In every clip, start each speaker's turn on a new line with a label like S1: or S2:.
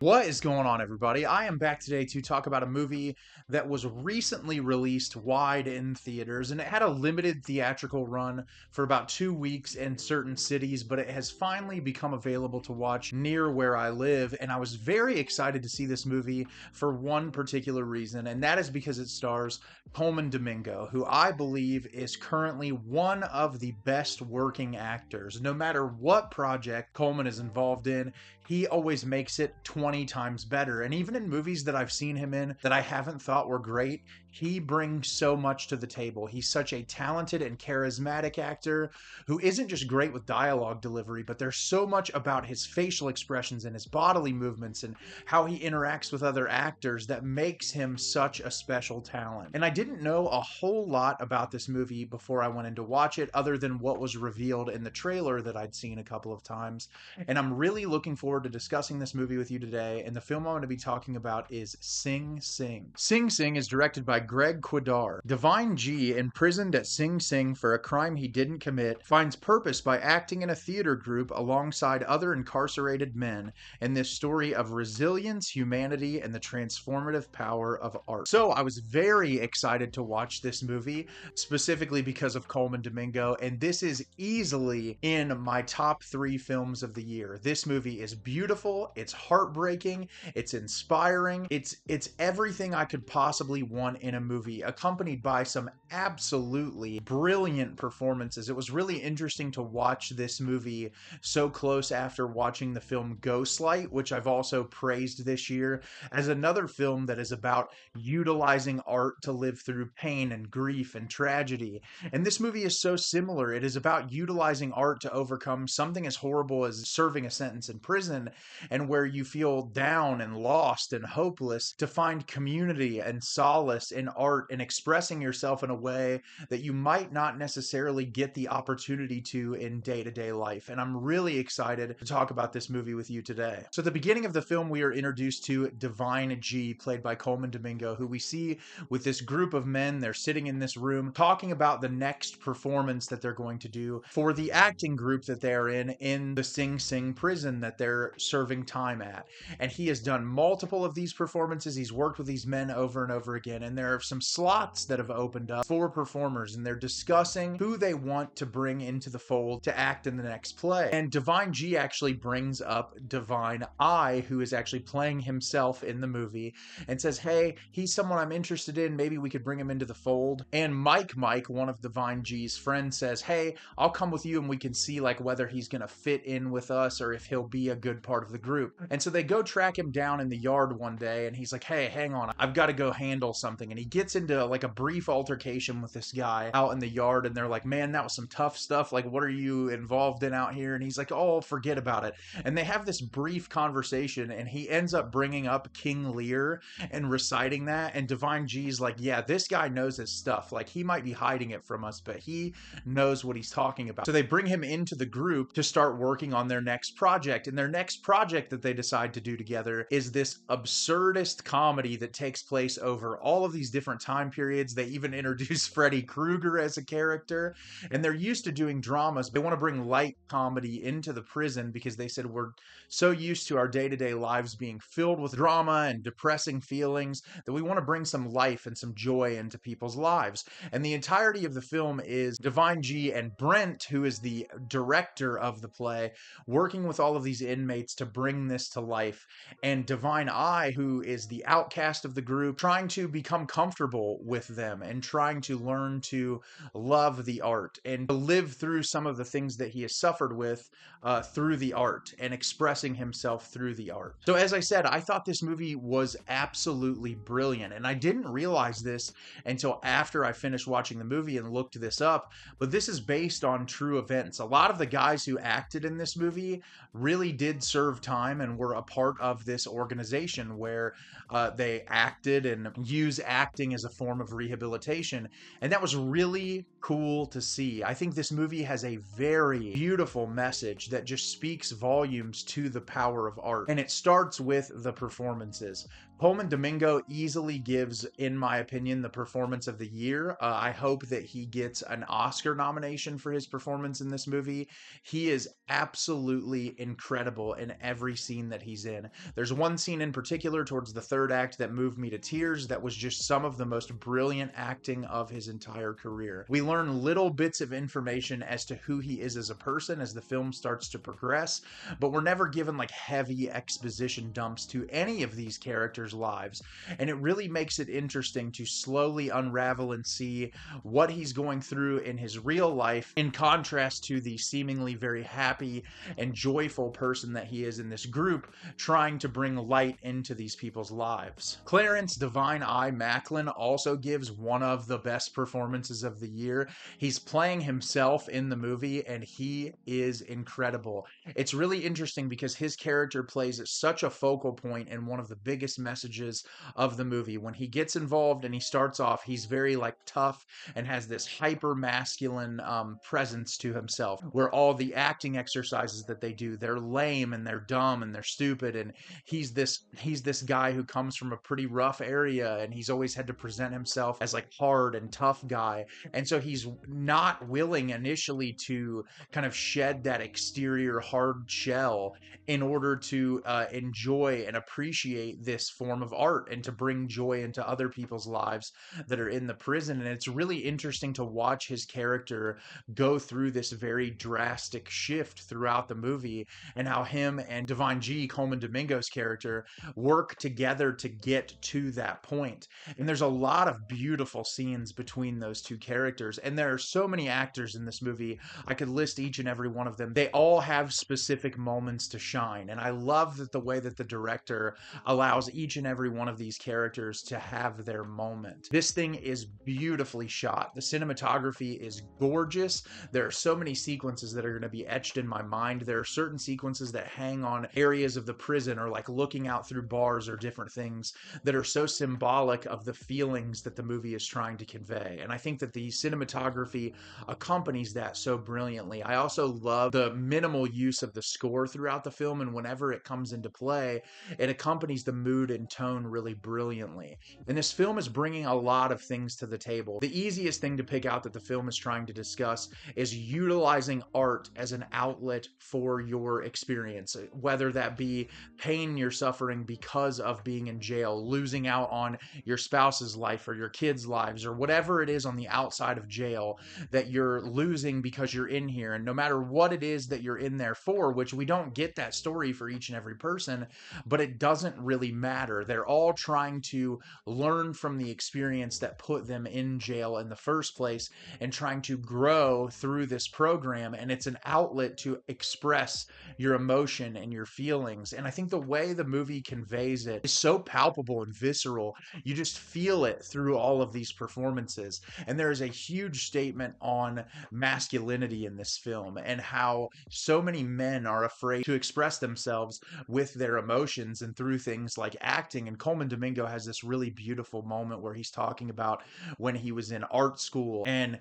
S1: What is going on, everybody? I am back today to talk about a movie that was recently released wide in theaters, and it had a limited theatrical run for about 2 weeks in certain cities, but it has finally become available to watch near where I live. And I was very excited to see this movie for one particular reason, and that is because it stars Colman Domingo, who I believe is currently one of the best working actors. No matter what project Colman is involved in, he always makes it 20 times better. And even in movies that I've seen him in that I haven't thought were great, he brings so much to the table. He's such a talented and charismatic actor who isn't just great with dialogue delivery, but there's so much about his facial expressions and his bodily movements and how he interacts with other actors that makes him such a special talent. And I didn't know a whole lot about this movie before I went in to watch it, other than what was revealed in the trailer that I'd seen a couple of times. And I'm really looking forward to discussing this movie with you today. And the film I'm going to be talking about is Sing Sing. Sing Sing is directed by Greg Kwedar. Divine G, imprisoned at Sing Sing for a crime he didn't commit, finds purpose by acting in a theater group alongside other incarcerated men in this story of resilience, humanity, and the transformative power of art. So I was very excited to watch this movie, specifically because of Colman Domingo, and this is easily in my top 3 films of the year. This movie is beautiful, it's heartbreaking, it's inspiring, it's everything I could possibly want in a movie, accompanied by some absolutely brilliant performances. It was really interesting to watch this movie so close after watching the film Ghostlight, which I've also praised this year as another film that is about utilizing art to live through pain and grief and tragedy. And this movie is so similar. It is about utilizing art to overcome something as horrible as serving a sentence in prison, and where you feel down and lost and hopeless, to find community and solace in art and expressing yourself in a way that you might not necessarily get the opportunity to in day-to-day life. And I'm really excited to talk about this movie with you today. So at the beginning of the film, we are introduced to Divine G, played by Colman Domingo, who we see with this group of men. They're sitting in this room talking about the next performance that they're going to do for the acting group that they're in the Sing Sing prison that they're serving time at. And he has done multiple of these performances. He's worked with these men over and over again, and there are some slots that have opened up for performers, and they're discussing who they want to bring into the fold to act in the next play. And Divine G actually brings up Divine I, who is actually playing himself in the movie, and says, hey, he's someone I'm interested in, maybe we could bring him into the fold. And Mike, one of Divine G's friends, says, hey, I'll come with you and we can see like whether he's gonna fit in with us or if he'll be a good part of the group. And so they go track him down in the yard one day, and he's like, hey, hang on, I've got to go handle something. And he gets into like a brief altercation with this guy out in the yard, and they're like, man, that was some tough stuff, like what are you involved in out here? And he's like, oh, forget about it. And they have this brief conversation, and he ends up bringing up King Lear and reciting that, and Divine G's like, yeah, this guy knows his stuff, like he might be hiding it from us, but he knows what he's talking about. So they bring him into the group to start working on their next project, and their next project that they decide to do together is this absurdist comedy that takes place over all of these different time periods. They even introduce Freddy Krueger as a character, and they're used to doing dramas. They want to bring light comedy into the prison because they said we're so used to our day-to-day lives being filled with drama and depressing feelings that we want to bring some life and some joy into people's lives. And the entirety of the film is Divine G and Brent, who is the director of the play, working with all of these inmates to bring this to life, and Divine I, who is the outcast of the group, trying to become comfortable with them and trying to learn to love the art and to live through some of the things that he has suffered with through the art and expressing himself through the art. So as I said, I thought this movie was absolutely brilliant, and I didn't realize this until after I finished watching the movie and looked this up, but this is based on true events. A lot of the guys who acted in this movie really did serve time and were a part of this organization where they acted and use acting as a form of rehabilitation. And that was really cool to see. I think this movie has a very beautiful message that just speaks volumes to the power of art. And it starts with the performances. Colman Domingo easily gives, in my opinion, the performance of the year. I hope that he gets an Oscar nomination for his performance in this movie. He is absolutely incredible in every scene that he's in. There's one scene in particular towards the third act that moved me to tears. That was just some of the most brilliant acting of his entire career. We learn little bits of information as to who he is as a person as the film starts to progress, but we're never given like heavy exposition dumps to any of these characters' lives. And it really makes it interesting to slowly unravel and see what he's going through in his real life in contrast to the seemingly very happy and joyful person that he is in this group, trying to bring light into these people's lives. Clarence Divine Eye Maclin also gives one of the best performances of the year. He's playing himself in the movie and he is incredible. It's really interesting because his character plays such a focal point and one of the biggest messages of the movie. When he gets involved and he starts off, he's very like tough and has this hyper masculine presence to himself, where all the acting exercises that they do, they're lame and they're dumb and they're stupid. And he's this guy who comes from a pretty rough area and he's always had to present himself as like hard and tough guy. And so he's not willing initially to kind of shed that exterior hard shell in order to enjoy and appreciate this form of art and to bring joy into other people's lives that are in the prison. And it's really interesting to watch his character go through this very drastic shift throughout the movie, and how him and Divine G, Colman Domingo's character, work together to get to that point. And there's a lot of beautiful scenes between those two characters. And there are so many actors in this movie. I could list each and every one of them. They all have specific moments to shine. And I love that the way that the director allows each and every one of these characters to have their moment. This thing is beautifully shot. The cinematography is gorgeous. There are so many sequences that are going to be etched in my mind. There are certain sequences that hang on areas of the prison or like looking out through bars or different things that are so symbolic of the feelings that the movie is trying to convey. And I think that the cinematography accompanies that so brilliantly. I also love the minimal use of the score throughout the film, and whenever it comes into play, it accompanies the mood and tone really brilliantly. And this film is bringing a lot of things to the table. The easiest thing to pick out that the film is trying to discuss is utilizing art as an outlet for your experience, whether that be pain you're suffering because of being in jail, losing out on your spouse's life or your kids' lives, or whatever it is on the outside of jail that you're losing because you're in here. And no matter what it is that you're in there for, which we don't get that story for each and every person, but it doesn't really matter. They're all trying to learn from the experience that put them in jail in the first place and trying to grow through this program. And it's an outlet to express your emotion and your feelings. And I think the way the movie conveys it is so palpable and visceral. You just feel it through all of these performances. And there is a huge statement on masculinity in this film and how so many men are afraid to express themselves with their emotions and through things like acting. And Colman Domingo has this really beautiful moment where he's talking about when he was in art school and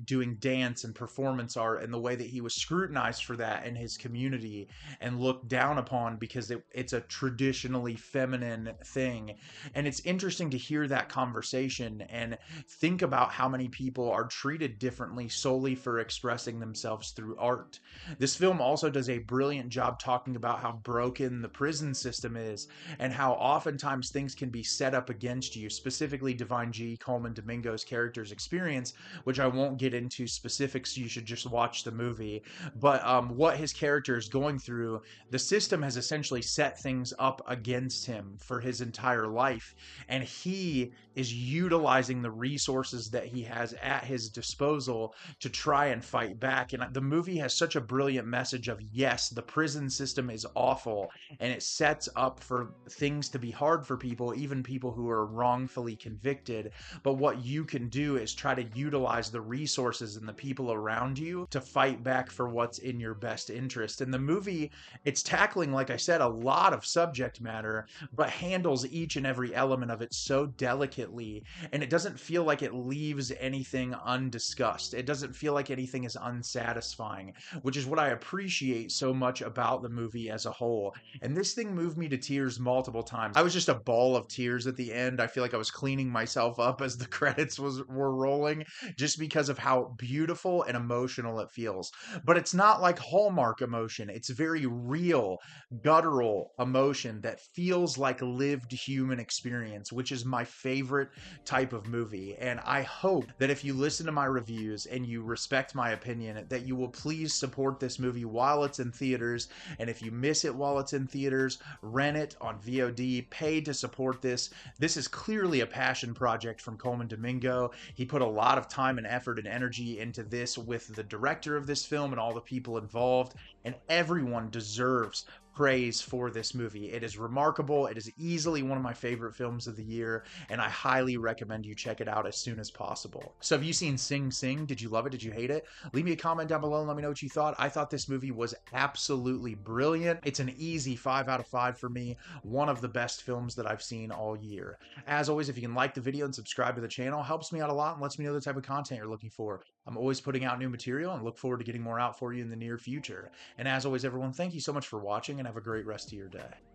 S1: doing dance and performance art, and the way that he was scrutinized for that in his community and looked down upon because it's a traditionally feminine thing. And it's interesting to hear that conversation and think about how many people are treated differently solely for expressing themselves through art. This film also does a brilliant job talking about how broken the prison system is and how oftentimes things can be set up against you, specifically Divine G, Colman Domingo's character's experience, which I won't get into specifics. You should just watch the movie. But what his character is going through, the system has essentially set things up against him for his entire life. And he is utilizing the resources that he has at his disposal to try and fight back. And the movie has such a brilliant message of, yes, the prison system is awful and it sets up for things to be hard for people, even people who are wrongfully convicted. But what you can do is try to utilize the resources and the people around you to fight back for what's in your best interest. And the movie, it's tackling, like I said, a lot of subject matter, but handles each and every element of it so delicately. And it doesn't feel like it leaves anything undiscussed. It doesn't feel like anything is unsatisfying, which is what I appreciate so much about the movie as a whole. And this thing moved me to tears multiple times. times. I was just a ball of tears at the end. I feel like I was cleaning myself up as the credits were rolling, just because of how beautiful and emotional it feels. But it's not like Hallmark emotion. It's very real, guttural emotion that feels like lived human experience, which is my favorite type of movie. And I hope that if you listen to my reviews and you respect my opinion, that you will please support this movie while it's in theaters. And if you miss it while it's in theaters, rent it on VOD, pay to support this. This is clearly a passion project from Colman Domingo. He put a lot of time and effort and energy into this with the director of this film and all the people involved, and everyone deserves praise for this movie. It is remarkable. It is easily one of my favorite films of the year, and I highly recommend you check it out as soon as possible. So have you seen Sing Sing? Did you love it? Did you hate it? Leave me a comment down below and let me know what you thought. I thought this movie was absolutely brilliant. It's an easy 5 out of 5 for me. One of the best films that I've seen all year. As always, if you can like the video and subscribe to the channel, helps me out a lot and lets me know the type of content you're looking for. I'm always putting out new material and look forward to getting more out for you in the near future. And as always, everyone, thank you so much for watching and have a great rest of your day.